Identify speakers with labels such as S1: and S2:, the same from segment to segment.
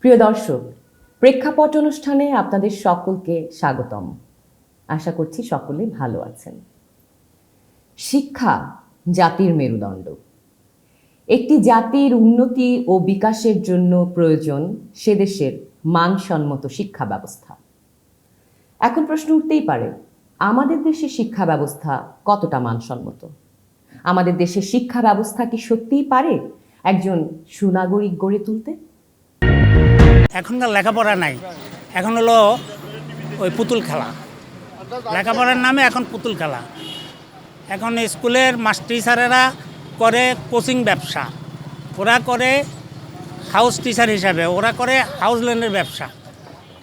S1: প্রিয় দর্শক, প্রেক্ষাপট অনুষ্ঠানে আপনাদের সকলকে স্বাগতম। আশা করছি সকলে ভালো আছেন। শিক্ষা জাতির মেরুদণ্ড। একটি জাতির উন্নতি ও বিকাশের জন্য প্রয়োজন সে দেশের মানসম্মত শিক্ষা ব্যবস্থা। এখন প্রশ্ন উঠতেই পারে, আমাদের দেশের শিক্ষা ব্যবস্থা কতটা মানসম্মত? আমাদের দেশের শিক্ষা ব্যবস্থা কি সত্যিই পারে একজন সুনাগরিক গড়ে তুলতে?
S2: এখনকার লেখাপড়া নাই, এখন হলো ওই পুতুল খেলা। লেখাপড়ার নামে এখন পুতুল খেলা। এখন স্কুলের মাস্টার টিচারেরা করে কোচিং ব্যবসা, ওরা করে হাউস টিচার হিসাবে, ওরা করে হাউস ল্যান্ডের ব্যবসা।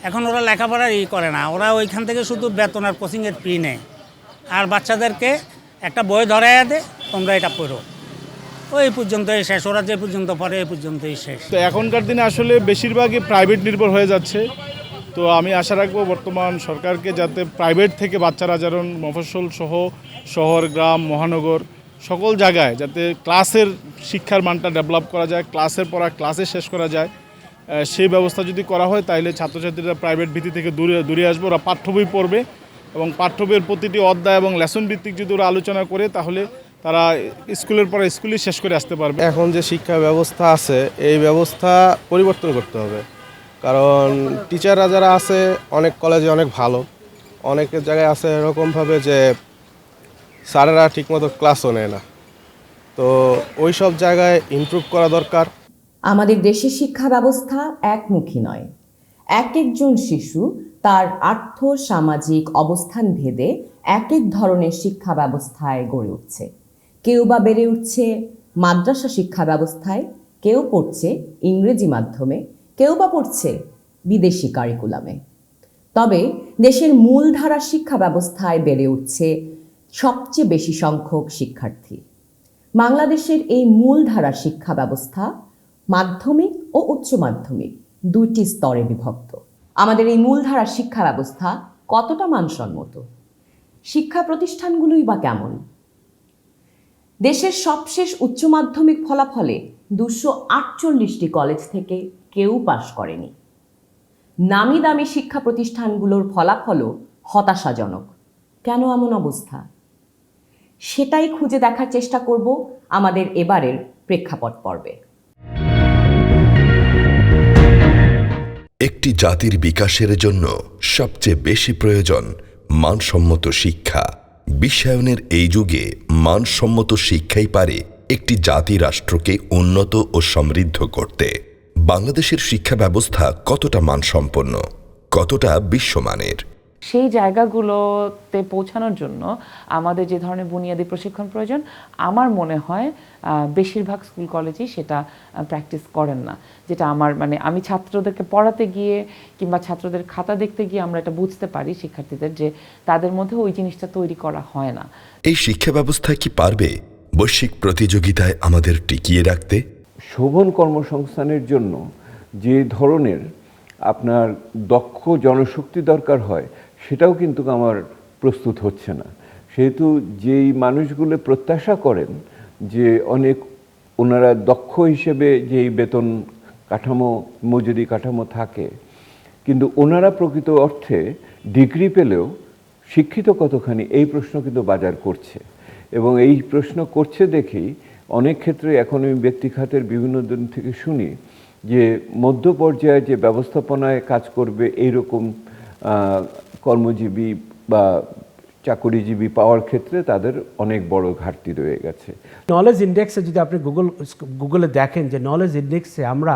S2: এখন ওরা লেখাপড়ার করে না, ওরা ওইখান থেকে শুধু বেতন আর কোচিংয়ের ফি নেয়, আর বাচ্চাদেরকে একটা বই ধরাইয়া দেয়, তোমরা এটা পড়ো, ওই পর্যন্তই শেষ। ওরা যে পর্যন্ত পড়ে এই পর্যন্তই শেষ।
S3: তো এখনকার দিনে আসলে বেশিরভাগই প্রাইভেট নির্ভর হয়ে যাচ্ছে। তো আমি আশা রাখবো বর্তমান সরকারকে যাতে প্রাইভেট থেকে বাচ্চারা যেন মফস্বল সহ শহর, গ্রাম, মহানগর সকল জায়গায় যাতে ক্লাসের শিক্ষার মানটা ডেভেলপ করা যায়, ক্লাসের পড়া ক্লাসে শেষ করা যায়, সেই ব্যবস্থা যদি করা হয় তাহলে ছাত্রছাত্রীরা প্রাইভেট ভিত্তি থেকে দূরে আসবে। ওরা পাঠ্য বই পড়বে এবং পাঠ্য বইয়ের প্রতিটি অধ্যায় এবং লেসন ভিত্তিক যদি ওরা আলোচনা করে তাহলে তারা স্কুলের পরে স্কুলেই শেষ করে আসতে পারবে।
S4: এখন যে শিক্ষা ব্যবস্থা আছে এই ব্যবস্থা পরিবর্তন করতে হবে, কারণ টিচাররা যারা আছে অনেক কলেজে অনেক ভালো, অনেক জায়গায় আছে এরকমভাবে যে স্যারেরা ঠিকমতো ক্লাসও নেয় না। তো ওই সব জায়গায় ইমপ্রুভ করা দরকার।
S1: আমাদের দেশের শিক্ষা ব্যবস্থা একমুখী নয়। এক একজন শিশু তার আর্থ সামাজিক অবস্থান ভেদে এক এক ধরনের শিক্ষা ব্যবস্থায় গড়ে উঠছে। কেউ বা বেড়ে উঠছে মাদ্রাসা শিক্ষা ব্যবস্থায়, কেউ পড়ছে ইংরেজি মাধ্যমে, কেউ বা পড়ছে বিদেশি কারিকুলামে। তবে দেশের মূলধারা শিক্ষা ব্যবস্থায় বেড়ে উঠছে সবচেয়ে বেশি সংখ্যক শিক্ষার্থী। বাংলাদেশের এই মূলধারা শিক্ষা ব্যবস্থা মাধ্যমিক ও উচ্চ মাধ্যমিক দুইটি স্তরে বিভক্ত। আমাদের এই মূলধারা শিক্ষা ব্যবস্থা কতটা মানসম্মত? শিক্ষা প্রতিষ্ঠানগুলোই বা কেমন? দেশের সবশেষ উচ্চ মাধ্যমিক ফলাফলে 248টি কলেজ থেকে কেউ পাশ করেনি। নামি দামি শিক্ষা প্রতিষ্ঠানগুলোর ফলাফলও হতাশাজনক। কেন এমন অবস্থা? সেটাই খুঁজে দেখার চেষ্টা করব আমাদের এবারের প্রেক্ষাপট পর্বে।
S5: একটি জাতির বিকাশের জন্য সবচেয়ে বেশি প্রয়োজন মানসম্মত শিক্ষা। বিশ্বায়নের এই যুগে মানসম্মত শিক্ষাই পারে একটি জাতি রাষ্ট্রকে উন্নত ও সমৃদ্ধ করতে। বাংলাদেশের শিক্ষা ব্যবস্থা কতটা মানসম্পন্ন, কতটা বিশ্বমানের?
S6: সেই জায়গাগুলোতে পৌঁছানোর জন্য আমাদের যে ধরনের বুনিয়াদী প্রশিক্ষণ প্রয়োজন, আমার মনে হয় বেশিরভাগ স্কুল কলেজেই সেটা প্র্যাকটিস করেন না। যেটা আমি ছাত্রদেরকে পড়াতে গিয়ে কিংবা ছাত্রদের খাতা দেখতে গিয়ে আমরা এটা বুঝতে পারি শিক্ষার্থীদের যে তাদের মধ্যে ওই জিনিসটা তৈরি করা হয় না।
S5: এই শিক্ষা ব্যবস্থা কি পারবে বৈশ্বিক প্রতিযোগিতায় আমাদের টিকিয়ে রাখতে?
S7: শোভন কর্মসংস্থানের জন্য যে ধরনের আপনার দক্ষ জনশক্তি দরকার হয় সেটাও কিন্তু আমার প্রস্তুত হচ্ছে না। সেহেতু যেই মানুষগুলো প্রত্যাশা করেন যে ওনারা দক্ষ হিসেবে যেই বেতন কাঠামো, মজুরি কাঠামো থাকে, কিন্তু ওনারা প্রকৃত অর্থে ডিগ্রি পেলেও শিক্ষিত কতখানি, এই প্রশ্ন কিন্তু বাজার করছে। এবং এই প্রশ্ন করছে দেখেই অনেক ক্ষেত্রে এখন আমি ব্যক্তিখাতের বিভিন্ন দিন থেকে শুনি যে মধ্য পর্যায়ে যে ব্যবস্থাপনায় কাজ করবে এইরকম কর্মজীবী বা চাকরিজীবী পাওয়ার ক্ষেত্রে তাদের অনেক বড় ঘাটতি রয়ে গেছে।
S8: নলেজ ইন্ডেক্সে যদি আপনি গুগলে দেখেন যে নলেজ ইন্ডেক্সে আমরা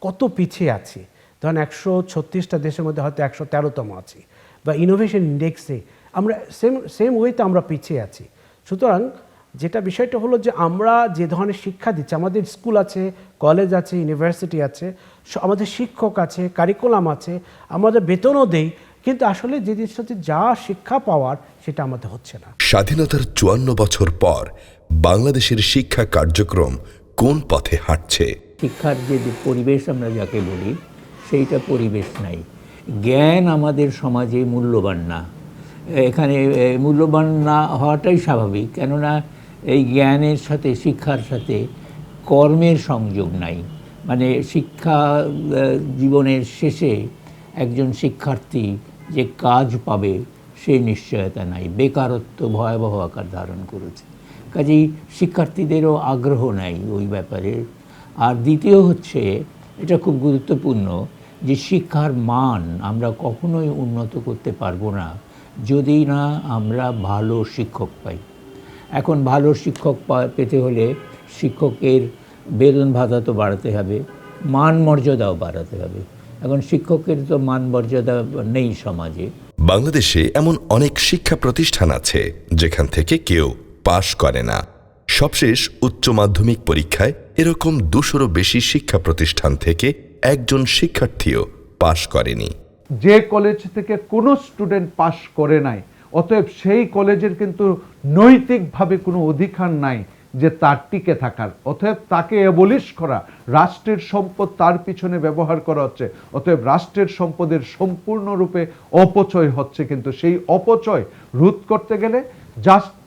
S8: কত পিছিয়ে আছি, ধরেন 136টা দেশের মধ্যে হয়তো 113তম আছি, বা ইনোভেশন ইন্ডেক্সে আমরা সেম ওয়েতে আমরা পিছিয়ে আছি। সুতরাং যেটা বিষয়টা হলো যে আমরা যে ধরনের শিক্ষা দিচ্ছি, আমাদের স্কুল আছে, কলেজ আছে, ইউনিভার্সিটি আছে, আমাদের শিক্ষক আছে, কারিকুলাম আছে, আমাদের বেতনও দেই, কিন্তু আসলে যে জিনিসটা যা শিক্ষা পাওয়ার সেটা আমাদের হচ্ছে না।
S5: স্বাধীনতার 54 বছর পর বাংলাদেশের শিক্ষা কার্যক্রম কোন পথে হাঁটছে?
S9: শিক্ষার যে পরিবেশ আমরা যাকে বলি সেইটা পরিবেশ নাই। জ্ঞান আমাদের সমাজে মূল্যবান না। এখানে মূল্যবান না হওয়াটাই স্বাভাবিক, কেননা এই জ্ঞানের সাথে, শিক্ষার সাথে কর্মের সংযোগ নাই। মানে শিক্ষা জীবনের শেষে একজন শিক্ষার্থী যে কাজ পাবে সেই নিশ্চয়তা নাই, বেকারত্ব ভয়াবহ আকার ধারণ করেছে। কাজেই শিক্ষার্থীদেরও আগ্রহ নাই ওই ব্যাপারে। আর দ্বিতীয় হচ্ছে, এটা খুব গুরুত্বপূর্ণ, যে শিক্ষার মান আমরা কখনোই উন্নত করতে পারবো না যদি না আমরা ভালো শিক্ষক পাই। এখন ভালো শিক্ষক পেতে হলে শিক্ষকের বেতন ভাতা তো বাড়াতে হবে, মান মর্যাদাও বাড়াতে হবে। এখন শিক্ষকের তো মান মর্যাদা নেই সমাজে।
S5: বাংলাদেশে এমন অনেক শিক্ষা প্রতিষ্ঠান আছে যেখান থেকে কেউ পাশ করে না। সবশেষ উচ্চ মাধ্যমিক পরীক্ষায় এরকম 200-রও বেশি শিক্ষা প্রতিষ্ঠান থেকে একজন শিক্ষার্থীও পাশ করেনি।
S10: যে কলেজ থেকে কোনো স্টুডেন্ট পাশ করে নাই, অতএব সেই কলেজের কিন্তু নৈতিকভাবে কোনো অধিকার নাই যে তার টিকে থাকার। অতএব তাকে অ্যাবলিশ করা, রাষ্ট্রের সম্পদ তার পিছনে ব্যবহার করা হচ্ছে। অতএব রাষ্ট্রের সম্পদের সম্পূর্ণরূপে অপচয় হচ্ছে। কিন্তু সেই অপচয় রোধ করতে গেলে জাস্ট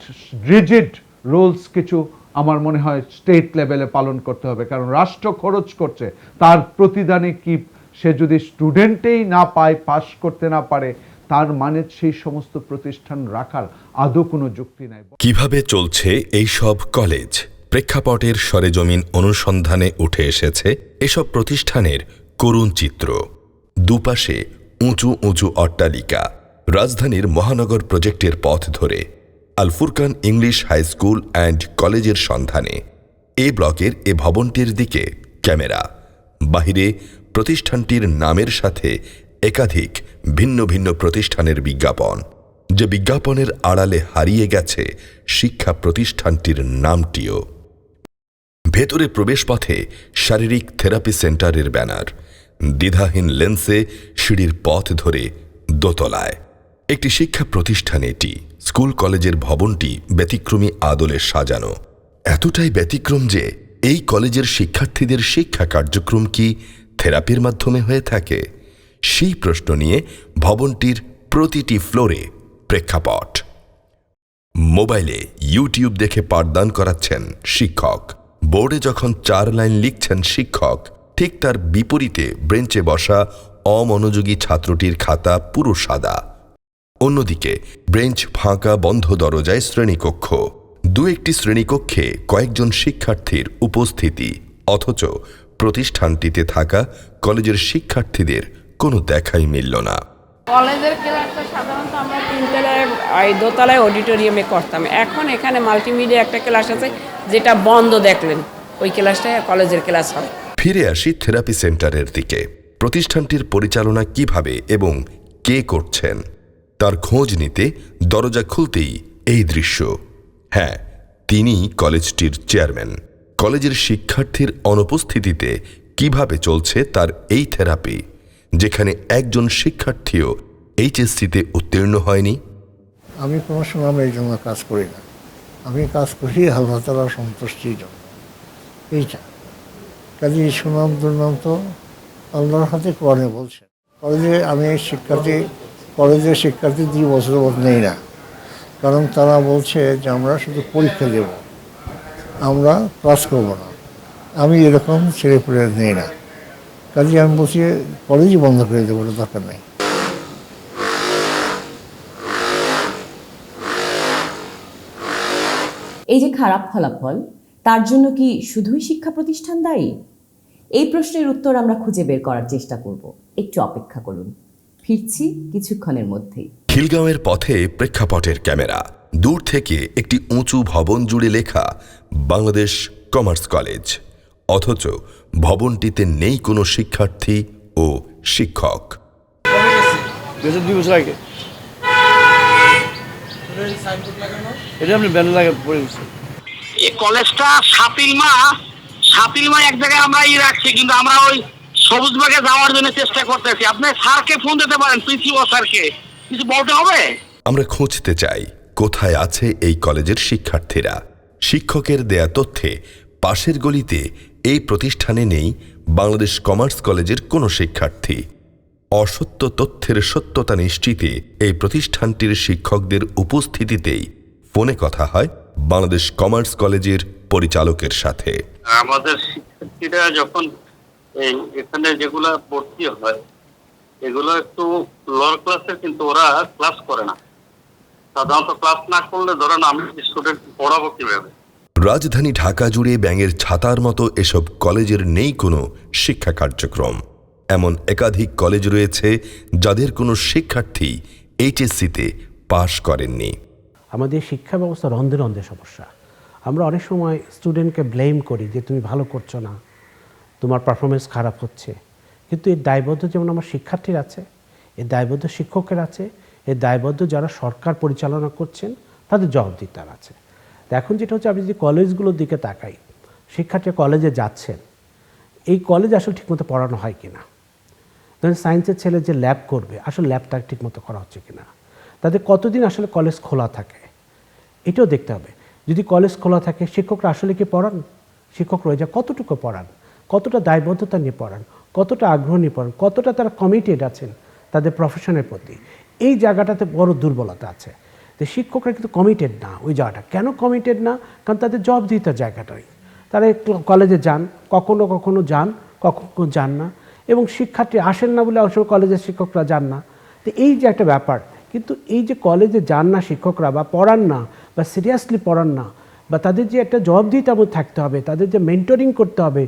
S10: রিজিড রুলস কিছু আমার মনে হয় স্টেট লেভেলে পালন করতে হবে। কারণ রাষ্ট্র খরচ করছে, তার প্রতিদানে কি সে যদি স্টুডেন্টেই না পায়, পাশ করতে না পারে, তার মানে সেই সমস্ত প্রতিষ্ঠান রাখার আদৌ কোনো যুক্তি নাই।
S5: কিভাবে চলছে এই সব কলেজ? প্রেক্ষাপটের সরেজমিন অনুসন্ধানে উঠে এসেছে এসব প্রতিষ্ঠানের করুণ চিত্র। দুপাশে উঁচু উঁচু অট্টালিকা। রাজধানীর মহানগর প্রজেক্টের পথ ধরে Al Furqan English high school and কলেজের সন্ধানে এ ব্লকের এ ভবনটির দিকে ক্যামেরা। বাহিরে প্রতিষ্ঠানটির নামের সাথে একাধিক ভিন্ন ভিন্ন প্রতিষ্ঠানের বিজ্ঞাপন, যে বিজ্ঞাপনের আড়ালে হারিয়ে গেছে শিক্ষা প্রতিষ্ঠানটির নামটিও। ভেতরে প্রবেশপথে শারীরিক থেরাপি সেন্টারের ব্যানার। দ্বিধাহীন লেন্সে সিঁড়ির পথ ধরে দোতলায়। একটি শিক্ষা প্রতিষ্ঠান এটি। স্কুল কলেজের ভবনটি ব্যতিক্রমী আদলে সাজানো। এতটাই ব্যতিক্রম যে এই কলেজের শিক্ষার্থীদের শিক্ষা কার্যক্রম কি থেরাপির মাধ্যমে হয়ে থাকে? সেই প্রশ্ন নিয়ে ভবনটির প্রতিটি ফ্লোরে প্রেক্ষাপট। মোবাইলে ইউটিউব দেখে পাঠদান করাচ্ছেন শিক্ষক। বোর্ডে যখন 4 লাইন লিখছেন শিক্ষক, ঠিক তার বিপরীতে বেঞ্চে বসা অমনোযোগী ছাত্রটির খাতা পুরো সাদা। অন্যদিকে বেঞ্চ ফাঁকা, বন্ধ দরজায় শ্রেণীকক্ষ। 2-1টি শ্রেণীকক্ষে কয়েকজন শিক্ষার্থীর উপস্থিতি, অথচ প্রতিষ্ঠানটিতে থাকা কলেজের শিক্ষার্থীদের কোনো দেখাই মিলল না।
S11: কলেজের ক্লাসটা সাধারণত আমরা 3 তলায় দোতলায় অডিটোরিয়ামে করতাম। এখন এখানে মাল্টিমিডিয়া একটা ক্লাস আছে, যেটা বন্ধ দেখলেন, ওই ক্লাসটা কলেজের ক্লাস হয়।
S5: ফিরে আসি থেরাপি সেন্টারের দিকে। প্রতিষ্ঠানটির পরিচালনা কিভাবে এবং কে করছেন তার খোঁজ নিতে দরজা খুলতেই এই দৃশ্য। হ্যাঁ, তিনি কলেজটির চেয়ারম্যান। কলেজের শিক্ষার্থীর অনুপস্থিতিতে কিভাবে চলছে তার এই থেরাপি, যেখানে একজন শিক্ষার্থীও এইচএসসিতে উত্তীর্ণ হয়নি?
S12: আমি কোনো সময় এই জন্য কাজ করি না। আমি কাজ করি আল্লাহ তাআলার সন্তুষ্টির জন্য। এইটা কাজে সুনাম দুর্নাম তো আল্লাহর হাতে, কোরআনে বলছে। কলেজে আমি কলেজের শিক্ষার্থী 2 বছর নেই না, কারণ তারা বলছে যে আমরা শুধু পরীক্ষা দেব, আমরা ক্লাস করব না। আমি এরকম ছেড়ে পড়ে নেই না। কাজে আমি বলছি কলেজই বন্ধ করে দেবো, দরকার নেই।
S1: এই যে খারাপ ফলাফল, তার জন্য কি শুধুই শিক্ষা প্রতিষ্ঠান দায়ী? এই প্রশ্নের উত্তর আমরা খুঁজে বের করার চেষ্টা করব। একটু অপেক্ষা করুন, ফিরছি কিছুক্ষণের মধ্যেই।
S5: খিলগাঁওয়ের পথে প্রেক্ষাপটের ক্যামেরা। দূর থেকে একটি উঁচু ভবন জুড়ে লেখা বাংলাদেশ কমার্স কলেজ, অথচ ভবনটিতে নেই কোনো শিক্ষার্থী ও শিক্ষক।
S13: এই কলেজটা সাপিলমা এক জায়গায় আমরা রাখছি, কিন্তু আমরা ওই সবুজবাগে যাওয়ার জন্য চেষ্টা করতেছি। আপনি স্যারকে ফোন দিতে পারেন, প্রিন্সিপাল স্যারকে কিছু বলতে হবে।
S5: আমরা খুঁজতে চাই কোথায় আছে এই কলেজের শিক্ষার্থীরা। শিক্ষকের দেয়া তথ্যে পাশের গলিতে এই প্রতিষ্ঠানে নেই বাংলাদেশ কমার্স কলেজের কোনো শিক্ষার্থী। অসত্য তথ্যের সত্যতা নিশ্চিতে এই প্রতিষ্ঠানটির শিক্ষকদের উপস্থিতিতেই ফোনে কথা হয় বাংলাদেশ কমার্স কলেজের পরিচালকের সাথে।
S13: আমাদের শিক্ষার্থীরা যখন এই এখানে যেগুলা ভর্তি হয় এগুলো একটু লোয়ার ক্লাসের, কিন্তু ওরা ক্লাস করে না। সাধারণত ক্লাস না করলে ধরেন আমি স্টুডেন্ট পড়াবো কিভাবে?
S5: রাজধানী ঢাকা জুড়ে ব্যাঙের ছাতার মতো এসব কলেজের নেই কোনো শিক্ষা কার্যক্রম। এমন একাধিক কলেজ রয়েছে যাদের কোনো শিক্ষার্থী এইচএসসিতে পাশ করেননি।
S8: আমাদের শিক্ষা ব্যবস্থা রন্ধে রন্ধে সমস্যা। আমরা অনেক সময় স্টুডেন্টকে ব্লেম করি যে তুমি ভালো করছো না, তোমার পারফরমেন্স খারাপ হচ্ছে, কিন্তু এর দায়বদ্ধ যেমন আমার শিক্ষার্থীর আছে, এর দায়বদ্ধ শিক্ষকের আছে, এর দায়বদ্ধ যারা সরকার পরিচালনা করছেন তাদের জবাবদিহিতার আছে। তো এখন যেটা হচ্ছে, আমি যদি কলেজগুলোর দিকে তাকাই, শিক্ষার্থী কলেজে যাচ্ছেন, এই কলেজ আসলে ঠিকমতো পড়ানো হয় কিনা, ধরেন সায়েন্সের ছেলে যে ল্যাব করবে আসলে ল্যাবটা ঠিকমতো করা হচ্ছে কিনা, তাদের কতদিন আসলে কলেজ খোলা থাকে এটাও দেখতে হবে। যদি কলেজ খোলা থাকে শিক্ষকরা আসলে কি পড়ান, শিক্ষক রয়ে যায় কতটুকু পড়ান, কতটা দায়বদ্ধতা নিয়ে পড়ান, কতটা আগ্রহ নিয়ে পড়ান, কতটা তারা কমিটেড আছেন তাদের প্রফেশনের প্রতি, এই জায়গাটাতে বড় দুর্বলতা আছে। তো শিক্ষকরা কিন্তু কমিটেড না ওই জায়গাটা। কেন কমিটেড না? কারণ তাদের জবাবদিহিতার জায়গাটাই। তারা কলেজে যান, কখনো কখনো যান, কখনো যান না, এবং শিক্ষার্থী আসেন না বলে অবশ্য কলেজের শিক্ষকরা যান না। তো এই যে একটা ব্যাপার, কিন্তু এই যে কলেজে যান না শিক্ষকরা, বা পড়ান না, বা সিরিয়াসলি পড়ান না, বা তাদের যে একটা জবাবদিহিতার মধ্যে থাকতে হবে, তাদের যে মেন্টরিং করতে হবে,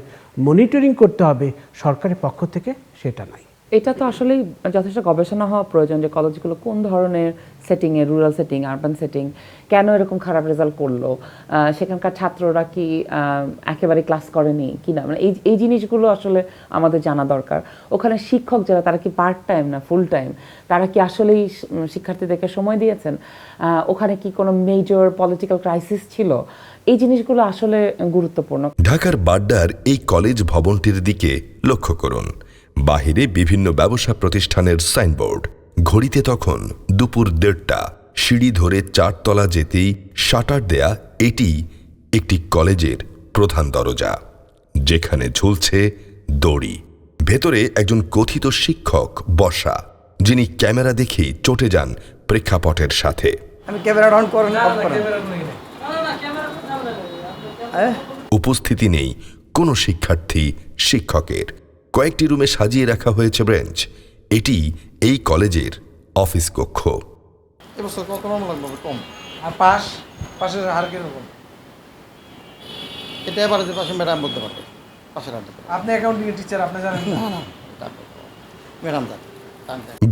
S8: মনিটরিং করতে হবে, সরকারের পক্ষ থেকে সেটা নাই।
S6: এটা তো আসলেই যথেষ্ট গবেষণা হওয়া প্রয়োজন যে কলেজগুলো কোন ধরনের সেটিংয়ে, রুরাল সেটিং, আরবান সেটিং, কেন এরকম খারাপ রেজাল্ট করলো, সেখানকার ছাত্ররা কি একেবারে ক্লাস করেনি কিনা, মানে এই জিনিসগুলো আসলে আমাদের জানা দরকার। ওখানে শিক্ষক যারা, তারা কি পার্ট টাইম না ফুল টাইম, তারা কি আসলেই শিক্ষার্থীদেরকে সময় দিয়েছেন, ওখানে কি কোনো মেজর পলিটিক্যাল ক্রাইসিস ছিল, এই জিনিসগুলো আসলে গুরুত্বপূর্ণ।
S5: ঢাকার বাড্ডার এই কলেজ ভবনটির দিকে লক্ষ্য করুন। বাহিরে বিভিন্ন ব্যবসা প্রতিষ্ঠানের সাইনবোর্ড। ঘড়িতে তখন দুপুর 1:30। সিঁড়ি ধরে 4 তলা যেতেই শাটার দেয়া এটি একটি কলেজের প্রধান দরজা, যেখানে ঝুলছে দড়ি। ভেতরে একজন কথিত শিক্ষক বসা, যিনি ক্যামেরা দেখেই চটে যান প্রেক্ষাপটের সাথে। উপস্থিতি নেই কোনো শিক্ষার্থী শিক্ষকের। কয়েকটি রুমে সাজিয়ে রাখা হয়েছে বেঞ্চ। এটি এই কলেজের অফিস কক্ষ।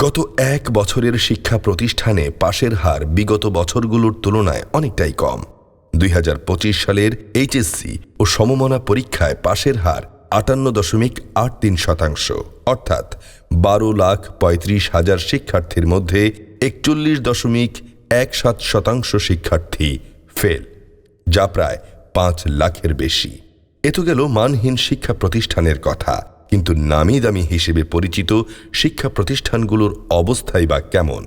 S5: গত 1 বছরের শিক্ষা প্রতিষ্ঠানে পাশের হার বিগত বছরগুলোর তুলনায় অনেকটাই কম। 2025 সালের এইচএসসি ও সমমনা পরীক্ষায় পাশের হার 58.83%, অর্থাৎ 12,35,000 শিক্ষার্থীর মধ্যে 41.17% শিক্ষার্থী ফেল, যা প্রায় 5 লাখের বেশি। এ তো গেল মানহীন শিক্ষা প্রতিষ্ঠানের কথা, কিন্তু নামি দামি হিসেবে পরিচিত শিক্ষা প্রতিষ্ঠানগুলোর অবস্থাই বা কেমন?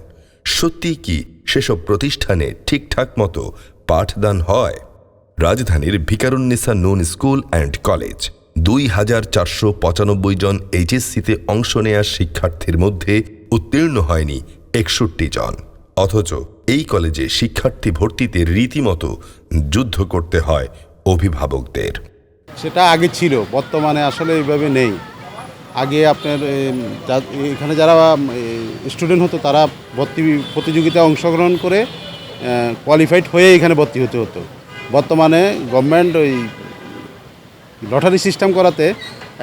S5: সত্যি কি সেসব প্রতিষ্ঠানে ঠিকঠাক মতো পাঠদান হয়? রাজধানীর ভিকারুন্নিসা নুন স্কুল অ্যান্ড কলেজ 2,495 জন এইচএসসিতে অংশ নেয়া শিক্ষার্থীর মধ্যে উত্তীর্ণ হয়নি 61 জন। অথচ এই কলেজে শিক্ষার্থী ভর্তিতে রীতিমতো যুদ্ধ করতে হয় অভিভাবকদের।
S3: সেটা আগে ছিল, বর্তমানে আসলে এইভাবে নেই। আগে আপনার এখানে যারা স্টুডেন্ট হতো তারা ভর্তি প্রতিযোগিতায় অংশগ্রহণ করে কোয়ালিফাইড হয়ে এখানে ভর্তি হতে হতো। বর্তমানে গভর্নমেন্ট ওই লটারি সিস্টেম করাতে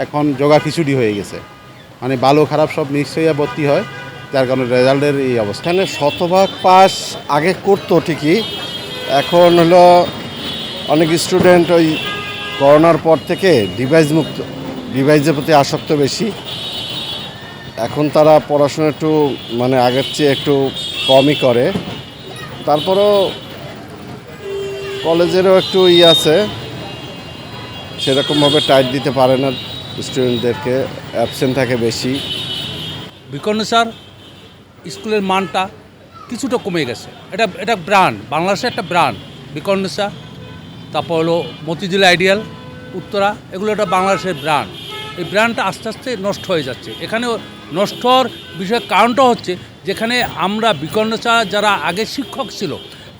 S3: এখন জগা খিচুড়ি হয়ে গেছে, মানে ভালো খারাপ সব মিক্স হয়ে ভর্তি হয়, যার কারণে রেজাল্টের এই অবস্থা।
S12: এখানে শতভাগ পাস আগে করতো ঠিকই, এখন হলো অনেক স্টুডেন্ট ওই করোনার পর থেকে ডিভাইসের প্রতি আসক্ত বেশি। এখন তারা পড়াশোনা একটু মানে আগের চেয়ে একটু কমই করে। তারপরও কলেজেরও একটু আছে, সেরকমভাবে টাইট দিতে পারে না স্টুডেন্টদেরকে, অ্যাবসেন্ট থাকে বেশি।
S14: ভিকারুন্নিসার স্কুলের মানটা কিছুটা কমে গেছে। এটা ব্র্যান্ড, বাংলাদেশের একটা ব্র্যান্ড ভিকারুন্নিসা, তারপর হলো মতিঝিল আইডিয়াল, উত্তরা, এগুলো একটা বাংলাদেশের ব্র্যান্ড। এই ব্র্যান্ডটা আস্তে আস্তে নষ্ট হয়ে যাচ্ছে। এখানে নষ্ট হওয়ার বিষয়ের কারণটা হচ্ছে, যেখানে আমরা ভিকারুন্নিসা যারা আগে শিক্ষক ছিল,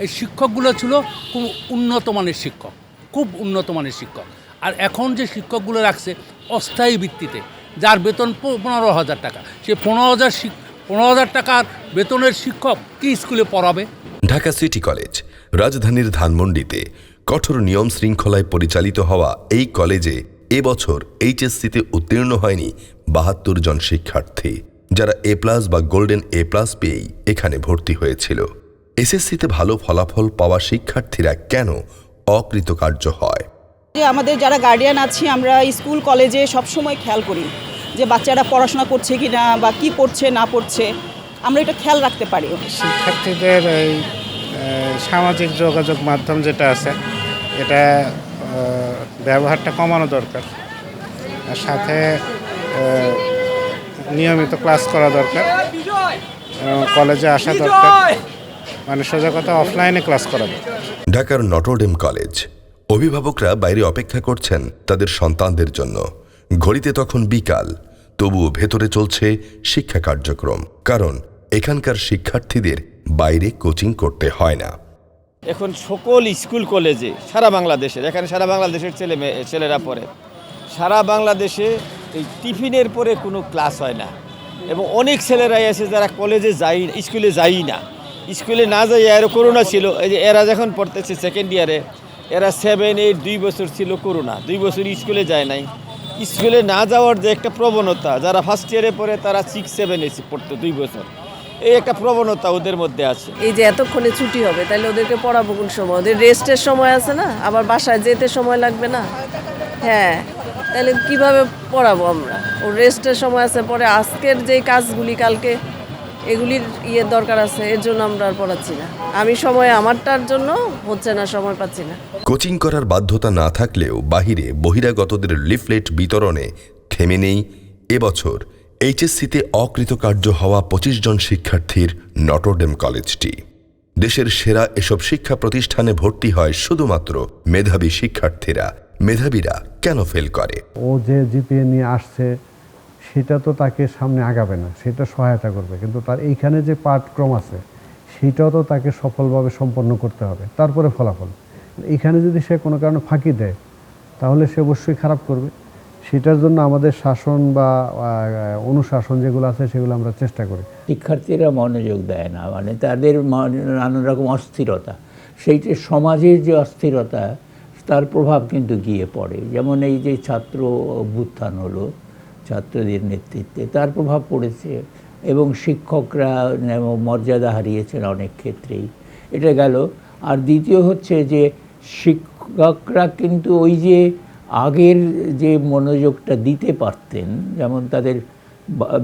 S14: এই শিক্ষকগুলো ছিল খুব উন্নত মানের শিক্ষক, খুব উন্নত মানের শিক্ষক। আর এখন যে শিক্ষকগুলো রাখছে অস্থায়ী ভিত্তিতে, যার বেতন 15,000 টাকা। সে 15,000 টাকার বেতনের শিক্ষক কি স্কুলে পড়াবে?
S5: ঢাকা সিটি কলেজ রাজধানীর ধানমন্ডিতে কঠোর নিয়ম শৃঙ্খলায় পরিচালিত হওয়া এই কলেজে এবছর এইচএসসিতে উত্তীর্ণ হয়নি ৭২ জন শিক্ষার্থী, যারা A+ বা গোল্ডেন A+ পেয়েই এখানে ভর্তি হয়েছিল। এসএসসিতে ভালো ফলাফল পাওয়া শিক্ষার্থীরা কেন অকৃতকার্য হয়?
S15: আমাদের যারা গার্ডিয়ান আছি আমরা স্কুল কলেজে সবসময় খেয়াল করি যে বাচ্চারা পড়াশোনা করছে কি না বা কী পড়ছে না পড়ছে, আমরা এটা খেয়াল রাখতে পারি।
S2: শিক্ষার্থীদের এই সামাজিক যোগাযোগ মাধ্যম যেটা আছে এটা ব্যবহারটা কমানো দরকার, আর সাথে নিয়মিত ক্লাস করা দরকার, কলেজে আসা দরকার, মানে সোজা কথা অফলাইনে ক্লাস করা দরকার।
S5: ঢাকার নটরডেম কলেজ অভিভাবকরা বাইরে অপেক্ষা করছেন তাদের সন্তানদের জন্য। ঘড়িতে তখন বিকাল, তবুও ভেতরে চলছে শিক্ষা কার্যক্রম, কারণ এখানকার শিক্ষার্থীদের বাইরে কোচিং করতে হয় না।
S16: এখন সকল স্কুল কলেজে সারা বাংলাদেশের, এখানে সারা বাংলাদেশের ছেলেরা পড়ে, সারা বাংলাদেশে এই টিফিনের পরে কোনো ক্লাস হয় না, এবং অনেক ছেলেরাই আছে যারা কলেজে স্কুলে যাই না। স্কুলে না যাই, এর করোনা ছিল, এই যে এরা যখন পড়তেছে সেকেন্ড ইয়ারে, এরা 7, 8 2 বছর ছিল করোনা, 2 বছর স্কুলে যায় নাই। স্কুলে না যাওয়ার যে একটা প্রবণতা, যারা ফার্স্ট ইয়ারে পড়ে তারা 6, 7 এসে পড়তো 2 বছর, এই একটা প্রবণতা ওদের মধ্যে আছে।
S15: এই যে এতক্ষণে ছুটি হবে, তাহলে ওদেরকে পড়াবো কোন সময়? ওদের রেস্টের সময় আছে না, আবার বাসায় যেতে সময় লাগবে না? হ্যাঁ, তাহলে কিভাবে পড়াবো আমরা? ওর রেস্টের সময় আছে, পরে আজকের যে কাজগুলি কালকে এগুলির দরকার আছে, এর জন্য আমরা আর পড়াচ্ছি না। আমি সময় আমারটার জন্য হচ্ছে না, সময় পাচ্ছি না।
S5: কোচিং করার বাধ্যতা না থাকলেও বাহিরে বহিরাগতদের লিফলেট বিতরণে থেমে নেই এবছর এইচএসসিতে অকৃতকার্য হওয়া 25 জন শিক্ষার্থীর নটরডেম কলেজটি। দেশের সেরা এসব শিক্ষা প্রতিষ্ঠানে ভর্তি হয় শুধুমাত্র মেধাবী শিক্ষার্থীরা। মেধাবীরা কেন ফেল করে?
S10: ও যে জিপিএ নিয়ে আসছে সেটা তো তাকে সামনে আগাবে না, সেটা সহায়তা করবে, কিন্তু তার এইখানে যে পাঠক্রম আছে সেটাও তো তাকে সফলভাবে সম্পন্ন করতে হবে, তারপরে ফলাফল। এখানে যদি সে কোনো কারণে ফাঁকি দেয় তাহলে সে অবশ্যই খারাপ করবে। সেটার জন্য আমাদের শাসন বা অনুশাসন যেগুলো আছে সেগুলো আমরা চেষ্টা করি।
S9: শিক্ষার্থীরা মনোযোগ দেয় না, মানে তাদের নানান রকম অস্থিরতা, সেইটা সমাজের যে অস্থিরতা তার প্রভাব কিন্তু গিয়ে পড়ে। যেমন এই যে ছাত্র অভ্যুত্থান হলো ছাত্রদের নেতৃত্বে, তার প্রভাব পড়েছে, এবং শিক্ষকরা মর্যাদা হারিয়েছেন অনেক ক্ষেত্রেই, এটা গেল। আর দ্বিতীয় হচ্ছে যে শিক্ষকরা কিন্তু ওই যে আগের যে মনোযোগটা দিতে পারতেন, যেমন তাদের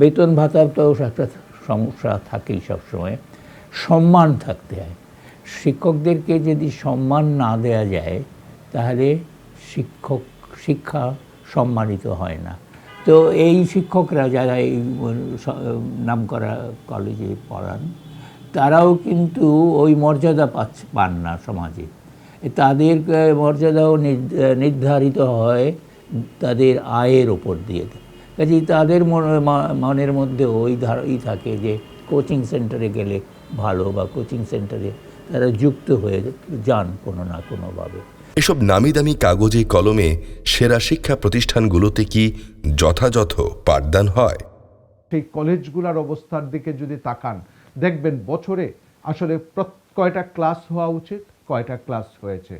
S9: বেতন ভাতাটাও একটা সমস্যা থাকেই সবসময়, সম্মান থাকতে হয়। শিক্ষকদেরকে যদি সম্মান না দেয়া যায় তাহলে শিক্ষা সম্মানিত হয় না। তো এই শিক্ষকরা যারা এই নামকরা কলেজে পড়ান, তারাও কিন্তু ওই মর্যাদা পান না সমাজে। তাদের মর্যাদাও নির্ধারিত হয় তাদের আয়ের ওপর দিয়ে। কাজেই তাদের মনের মধ্যে ওই থাকে যে কোচিং সেন্টারে গেলে ভালো, বা কোচিং সেন্টারে তারা যুক্ত হয়ে যান কোনো না কোনোভাবে।
S5: এসব নামি দামি কাগজে কলমে সেরা শিক্ষা প্রতিষ্ঠানগুলোতে কি যথাযথ পাঠদান হয়?
S10: সেই কলেজগুলোর অবস্থার দিকে যদি তাকান, দেখবেন বছরে আসলে কয়টা ক্লাস হওয়া উচিত, কয়টা ক্লাস হয়েছে,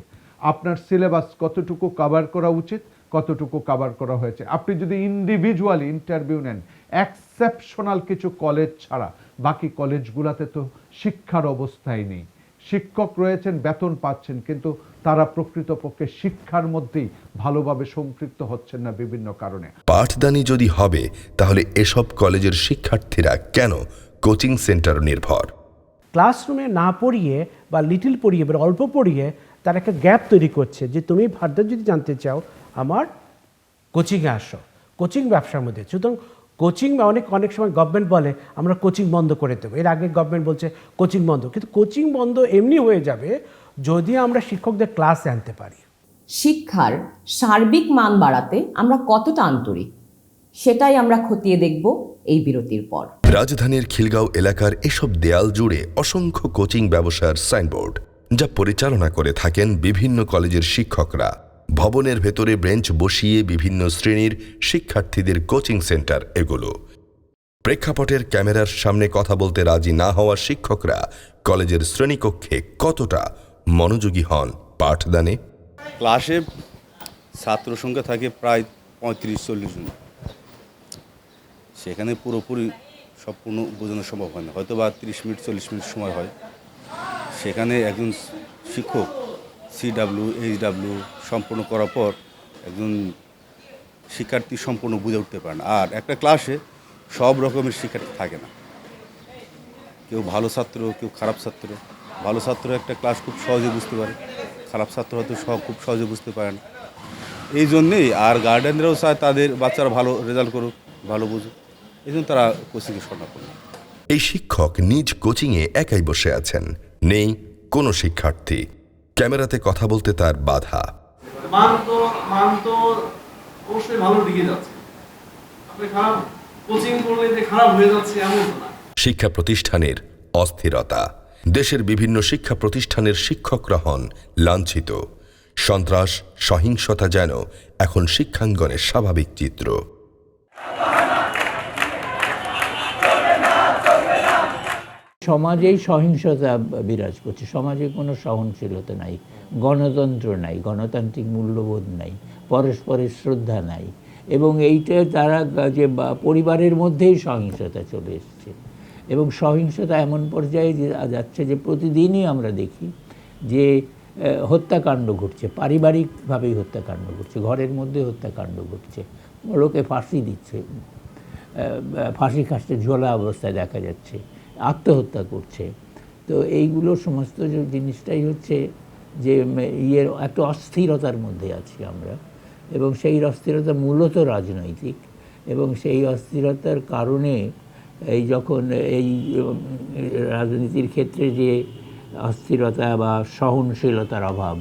S10: আপনার সিলেবাস কতটুকু কভার করা উচিত, কতটুকু কভার করা হয়েছে। আপনি যদি ইন্ডিভিজুয়ালি ইন্টারভিউ নেন, এক্সেপশনাল কিছু কলেজ ছাড়া বাকি কলেজগুলোতে তো শিক্ষার অবস্থাই নেই। শিক্ষক রয়েছেন, বেতন পাচ্ছেন, কিন্তু তারা প্রকৃতপক্ষে শিক্ষার মধ্যেই ভালোভাবে সম্পৃক্ত হচ্ছেন না বিভিন্ন কারণে।
S5: পাঠদানি যদি হবে তাহলে এসব কলেজের শিক্ষার্থীরা কেন কোচিং সেন্টার নির্ভর?
S8: ক্লাসরুমে না পড়িয়ে বা লিটিল পড়িয়ে বা অল্প পড়িয়ে তার একটা গ্যাপ তৈরি করছে যে তুমি ফার্দার যদি জানতে চাও আমার কোচিংয়ে আসো, কোচিং ব্যবসার মধ্যে। সুতরাং কোচিং বা অনেক সময় গভর্নমেন্ট বলে আমরা কোচিং বন্ধ করে দেবো, এর আগে গভর্নমেন্ট বলছে কোচিং বন্ধ, কিন্তু কোচিং বন্ধ এমনি হয়ে যাবে যদি আমরা শিক্ষকদের ক্লাসে আনতে পারি।
S1: শিক্ষার সার্বিক মান বাড়াতে আমরা কতটা আন্তরিক সেটাই আমরা খতিয়ে দেখব এই বিরতির পর।
S5: রাজধানীর খিলগাঁও এলাকার এসব দেয়াল জুড়ে অসংখ্য কোচিং ব্যবসার সাইনবোর্ড, যা পরিচালনা করে থাকেন বিভিন্ন কলেজের শিক্ষকরা। ভবনের ভেতরে বেঞ্চ বসিয়ে বিভিন্ন শ্রেণীর শিক্ষার্থীদের কোচিং সেন্টার এগুলো। প্রেক্ষাপটের ক্যামেরার সামনে কথা বলতে রাজি না হওয়া শিক্ষকরা কলেজের শ্রেণীকক্ষে কতটা মনোযোগী হন পাঠদানে?
S17: ক্লাসে ছাত্র সংখ্যা থাকে প্রায় 35-40 জন। সেখানে পুরোপুরি সম্পূর্ণ বোঝানো সম্ভব হয় না, হয়তো বা 30 মিনিট 40 মিনিট সময় হয়। সেখানে একজন শিক্ষক CW HW সম্পূর্ণ করার পর একজন শিক্ষার্থী সম্পূর্ণ বুঝে উঠতে পারে না। আর একটা ক্লাসে সব রকমের শিক্ষার্থী থাকে না, কেউ ভালো ছাত্র, কেউ খারাপ ছাত্র। ভালো ছাত্র একটা ক্লাস খুব সহজে বুঝতে পারে, খারাপ ছাত্র হয়তো খুব সহজে বুঝতে পারে না। এই জন্যেই আর গার্ডিয়ানরাও চায় তাদের বাচ্চারা ভালো রেজাল্ট করুক, ভালো বুঝুক, এই জন্য তারা কোচিংয়ে শোনা করে।
S5: এই শিক্ষক নিজ কোচিংয়ে একাই বসে আছেন, নেই কোনো শিক্ষার্থী। ক্যামেরাতে কথা বলতে তার বাধা।
S18: মান তো অবশ্যই ভালো দিকে যাচ্ছে, আপনি খারাপ কোচিং করলে যে খারাপ হয়ে যাচ্ছে এমন না।
S5: শিক্ষা প্রতিষ্ঠানের অস্থিরতা। দেশের বিভিন্ন শিক্ষা প্রতিষ্ঠানের শিক্ষকরা হন লাঞ্ছিত। সন্ত্রাস, সহিংসতা যেন এখন শিক্ষাঙ্গনের স্বাভাবিক চিত্র।
S9: সমাজেই সহিংসতা বিরাজ করছে, সমাজে কোনো সহনশীলতা নাই, গণতন্ত্র নাই, গণতান্ত্রিক মূল্যবোধ নাই, পরস্পরের শ্রদ্ধা নাই, এবং এইটা তারা যে পরিবারের মধ্যেই সহিংসতা চলে এসছে, এবং সহিংসতা এমন পর্যায়ে যাচ্ছে যে প্রতিদিনই আমরা দেখি যে হত্যাকাণ্ড ঘটছে, পারিবারিকভাবেই হত্যাকাণ্ড ঘটছে, ঘরের মধ্যে হত্যাকাণ্ড ঘটছে, লোকে ফাঁসি দিচ্ছে, ফাঁসি কাস্টে ঝোলা অবস্থায় দেখা যাচ্ছে, আত্মহত্যা করছে। তো এইগুলো সমস্ত জিনিসটাই হচ্ছে যে একটা অস্থিরতার মধ্যে আছি আমরা, এবং সেই অস্থিরতা মূলত রাজনৈতিক, এবং সেই অস্থিরতার কারণে এই যখন এই রাজনীতির ক্ষেত্রে যে অস্থিরতা বা সহনশীলতার অভাব,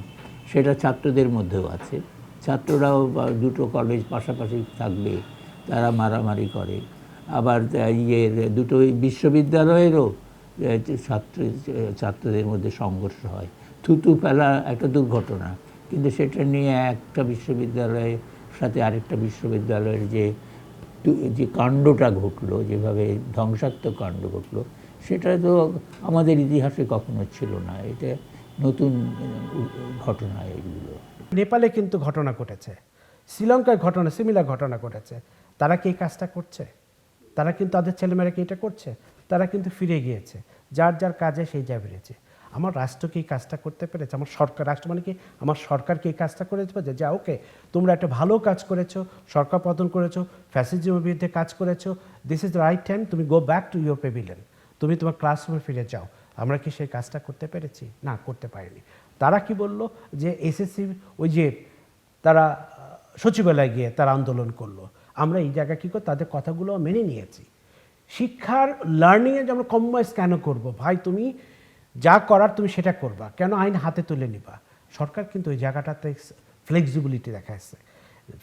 S9: সেটা ছাত্রদের মধ্যেও আছে। ছাত্ররাও দুটো কলেজ পাশাপাশি থাকবে, তারা মারামারি করে। আবার দুটো বিশ্ববিদ্যালয়েরও ছাত্রদের মধ্যে সংঘর্ষ হয়, থুতু ফেলা একটা দুর্ঘটনা, কিন্তু সেটা নিয়ে একটা বিশ্ববিদ্যালয়ের সাথে আরেকটা বিশ্ববিদ্যালয়ের যে কাণ্ডটা ঘটলো, যেভাবে ধ্বংসাত্মক কাণ্ড ঘটলো, সেটা তো আমাদের ইতিহাসে কখনো ছিল না। এটা নতুন ঘটনা এগুলো।
S8: নেপালে কিন্তু ঘটনা ঘটেছে, শ্রীলঙ্কায় ঘটনা, সিমিলার ঘটনা ঘটেছে। তারা কি এই কাজটা করছে? তারা কিন্তু তাদের ছেলেমেয়েরা কি এটা করছে? তারা কিন্তু ফিরে গিয়েছে, যার যার কাজে সেই যা বেড়েছে। আমার রাষ্ট্র কি এই কাজটা করতে পেরেছে? আমার সরকার, রাষ্ট্র মানে কি আমার সরকার কি এই কাজটা করে পেরেছে? যা ওকে, তোমরা একটা ভালো কাজ করেছো, সরকার পতন করেছো, ফ্যাসিজমের বিরুদ্ধে কাজ করেছো, this is the right time, তুমি go back to your pavilion, তুমি তোমার ক্লাসরুমে ফিরে যাও। আমরা কি সেই কাজটা করতে পেরেছি? না, করতে পারিনি। তারা কি বলল যে এসএসসি ওই যে তারা সচিবালয়ে গিয়ে তারা আন্দোলন করলো। আমরা এই জায়গায় কী করে তাদের কথাগুলো মেনে নিয়েছি। শিক্ষার লার্নিংয়ে যে আমরা কম্প্রোমাইজ কেন করবো? ভাই তুমি যা করার তুমি সেটা করবা, কেন আইন হাতে তুলে নিবা? সরকার কিন্তু ওই জায়গাটাতে ফ্লেক্সিবিলিটি দেখাচ্ছে।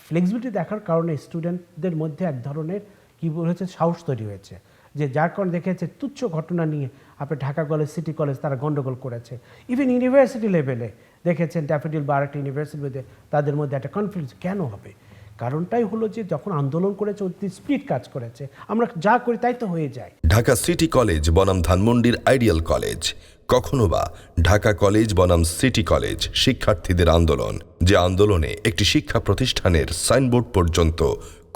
S8: ফ্লেক্সিবিলিটি দেখার কারণে স্টুডেন্টদের মধ্যে এক ধরনের কী হয়েছে, সাহস তৈরি হয়েছে, যে যার কারণে দেখেছে তুচ্ছ ঘটনা নিয়ে আপনি ঢাকা কলেজ, সিটি কলেজ তারা গণ্ডগোল করেছে। ইভেন ইউনিভার্সিটি লেভেলে দেখেছেন ড্যাফোডিল বা আরেকটা ইউনিভার্সিটির মধ্যে তাদের মধ্যে একটা কনফ্লিক্ট কেন হবে? কারণটাই হলো যে যখন আন্দোলন করেছে অতি স্পিড কাজ করেছে, আমরা যা করি তাই তো হয়ে যায়।
S5: ঢাকা সিটি কলেজ বনাম ধানমন্ডির আইডিয়াল কলেজ, কখনো বা ঢাকা কলেজ বনাম সিটি কলেজ, শিক্ষার্থীদের আন্দোলন, যে আন্দোলনে একটি শিক্ষা প্রতিষ্ঠানের সাইনবোর্ড পর্যন্ত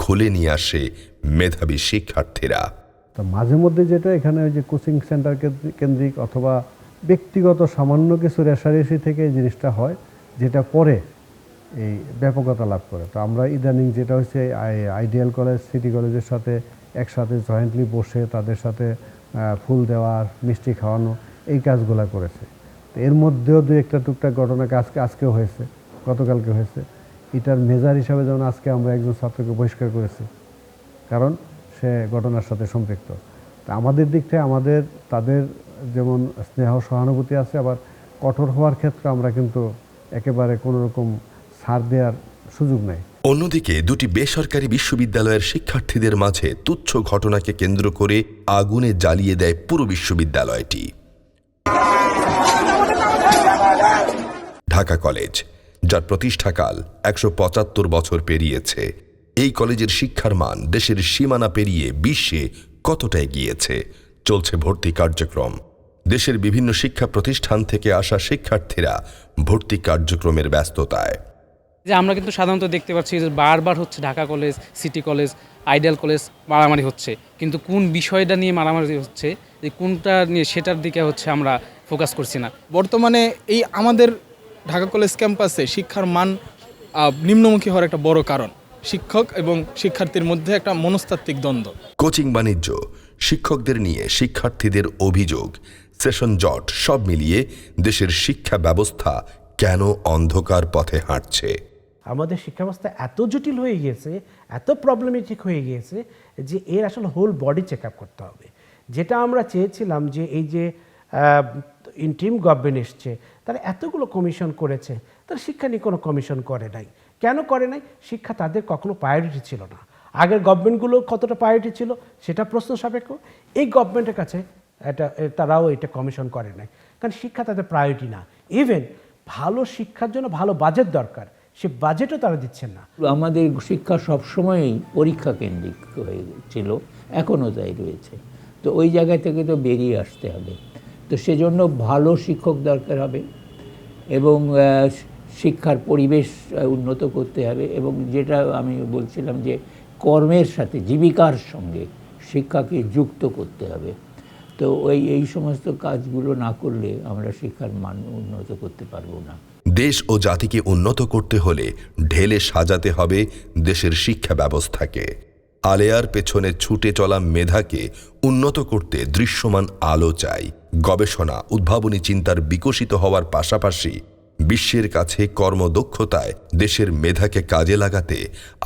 S5: খুলে নিয়ে আসে মেধাবী শিক্ষার্থীরা।
S19: তো মাঝে মধ্যে যেটা এখানে ওই যে কোচিং সেন্টার কেন্দ্রিক অথবা ব্যক্তিগত সামান্য কিছু রেশারেশি থেকে এই জিনিসটা হয়, যেটা পরে এই ব্যাপকতা লাভ করে। তো আমরা ইদানিং যেটা হচ্ছে আইডিয়াল কলেজ, সিটি কলেজের সাথে একসাথে জয়েন্টলি বসে তাদের সাথে ফুল দেওয়া, মিষ্টি খাওয়ানো, এই কাজগুলো করেছে। তো এর মধ্যেও দু একটা টুকটাক ঘটনা আজকেও হয়েছে, গতকালকে হয়েছে। এটার মেজার হিসাবে যেমন আজকে আমরা একজন ছাত্রকে বহিষ্কার করেছি, কারণ সে ঘটনার সাথে সম্পৃক্ত। তা আমাদের দিক থেকে আমাদের তাদের যেমন স্নেহ সহানুভূতি আছে, আবার কঠোর হওয়ার ক্ষেত্রে আমরা কিন্তু একেবারে কোনো রকম ছাড় দেওয়ার সুযোগ নেই।
S5: অন্যদিকে দুটি বেসরকারি বিশ্ববিদ্যালয়ের শিক্ষার্থীদের মাঝে তুচ্ছ ঘটনাকে কেন্দ্র করে আগুনে জ্বালিয়ে দেয় পুরো বিশ্ববিদ্যালয়টি। ঢাকা কলেজ, যার প্রতিষ্ঠাকাল 175 বছর পেরিয়েছে। এই কলেজের শিক্ষার মান দেশের সীমানা পেরিয়ে বিশ্বে কতটা এগিয়েছে। চলছে ভর্তি কার্যক্রম। দেশের বিভিন্ন শিক্ষা প্রতিষ্ঠান থেকে আসা শিক্ষার্থীরা ভর্তি কার্যক্রমের ব্যস্ততায়।
S20: যে আমরা কিন্তু সাধারণত দেখতে পাচ্ছি যে বারবার হচ্ছে Dhaka college, city college, ideal college মারামারি হচ্ছে, কিন্তু কোন বিষয়টা নিয়ে মারামারি হচ্ছে, যে কোনটা নিয়ে সেটার দিকে হচ্ছে আমরা ফোকাস করছি না।
S21: বর্তমানে এই আমাদের ঢাকা কলেজ ক্যাম্পাসে শিক্ষার মান নিম্নমুখী হওয়ার একটা বড় কারণ শিক্ষক এবং শিক্ষার্থীর মধ্যে একটা মনস্তাত্ত্বিক দ্বন্দ্ব।
S5: কোচিং বাণিজ্য, শিক্ষকদের নিয়ে শিক্ষার্থীদের অভিযোগ, সেশন জট সব মিলিয়ে দেশের শিক্ষা ব্যবস্থা কেন অন্ধকার পথে হাঁটছে?
S8: আমাদের শিক্ষা ব্যবস্থা এত জটিল হয়ে গিয়েছে, এত প্রবলেমেটিক হয়ে গিয়েছে যে এর আসলে হোল বডি চেক আপ করতে হবে। যেটা আমরা চেয়েছিলাম যে এই যে ইন্টিম গভর্নমেন্ট এসছে, তারা এতগুলো কমিশন করেছে, তারা শিক্ষা নিয়ে কোনো কমিশন করে নাই। কেন করে নাই? শিক্ষা তাদের কখনো প্রায়োরিটি ছিল না। আগের গভর্নমেন্টগুলো কতটা প্রায়োরিটি ছিল সেটা প্রশ্ন সাপেক্ষ। এই গভর্নমেন্টের কাছে তারাও এটা কমিশন করে নাই, কারণ শিক্ষা তাদের প্রায়োরিটি না। ইভেন ভালো শিক্ষার জন্য ভালো বাজেট দরকার, সে বাজেটও তারা দিচ্ছেন না।
S9: আমাদের শিক্ষা সবসময়ই পরীক্ষা কেন্দ্রিক হয়েছিল, এখনও তাই রয়েছে। তো ওই জায়গা থেকে তো বেরিয়ে আসতে হবে। তো সেজন্য ভালো শিক্ষক দরকার হবে এবং শিক্ষার পরিবেশ উন্নত করতে হবে, এবং যেটা আমি বলছিলাম যে কর্মের সাথে জীবিকার সঙ্গে শিক্ষাকে যুক্ত করতে হবে। তো এই সমস্ত কাজগুলো না করলে আমরা শিক্ষার মান উন্নত করতে পারবো না।
S5: দেশ ও জাতিকে উন্নত করতে হলে ঢেলে সাজাতে হবে দেশের শিক্ষা ব্যবস্থাকে। আলেয়ার পেছনে ছুটে চলা মেধাকে উন্নত করতে দৃশ্যমান আলো চাই। গবেষণা, উদ্ভাবনী চিন্তার বিকশিত হওয়ার পাশাপাশি বিশ্বের কাছে কর্মদক্ষতায় দেশের মেধাকে কাজে লাগাতে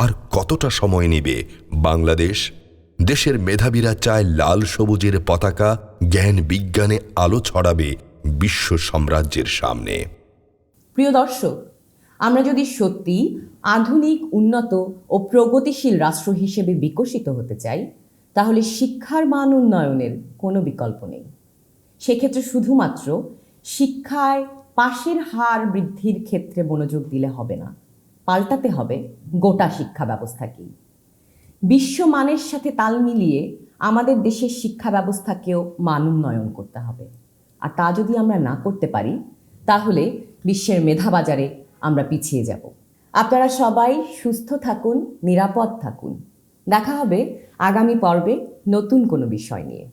S5: আর কতটা সময় নেবে বাংলাদেশ? দেশের মেধাবীরা চায় লাল সবুজের পতাকা জ্ঞান বিজ্ঞানে আলো ছড়াবে বিশ্ব সাম্রাজ্যের সামনে।
S1: প্রিয় দর্শক, আমরা যদি সত্যি আধুনিক, উন্নত ও প্রগতিশীল রাষ্ট্র হিসেবে বিকশিত হতে চাই, তাহলে শিক্ষার মান উন্নয়নের কোনো বিকল্প নেই। সেক্ষেত্রে শুধুমাত্র শিক্ষায় পাশের হার বৃদ্ধির ক্ষেত্রে মনোযোগ দিলে হবে না, পাল্টাতে হবে গোটা শিক্ষা ব্যবস্থাকেই। বিশ্বমানের সাথে তাল মিলিয়ে আমাদের দেশের শিক্ষা ব্যবস্থাকেও মান উন্নয়ন করতে হবে। আর তা যদি আমরা না করতে পারি, তাহলে বিশ্বের মেধাবাজারে আমরা পিছিয়ে যাব। আপনারা সবাই সুস্থ থাকুন, নিরাপদ থাকুন। দেখা হবে আগামী পর্বে নতুন কোনো বিষয় নিয়ে।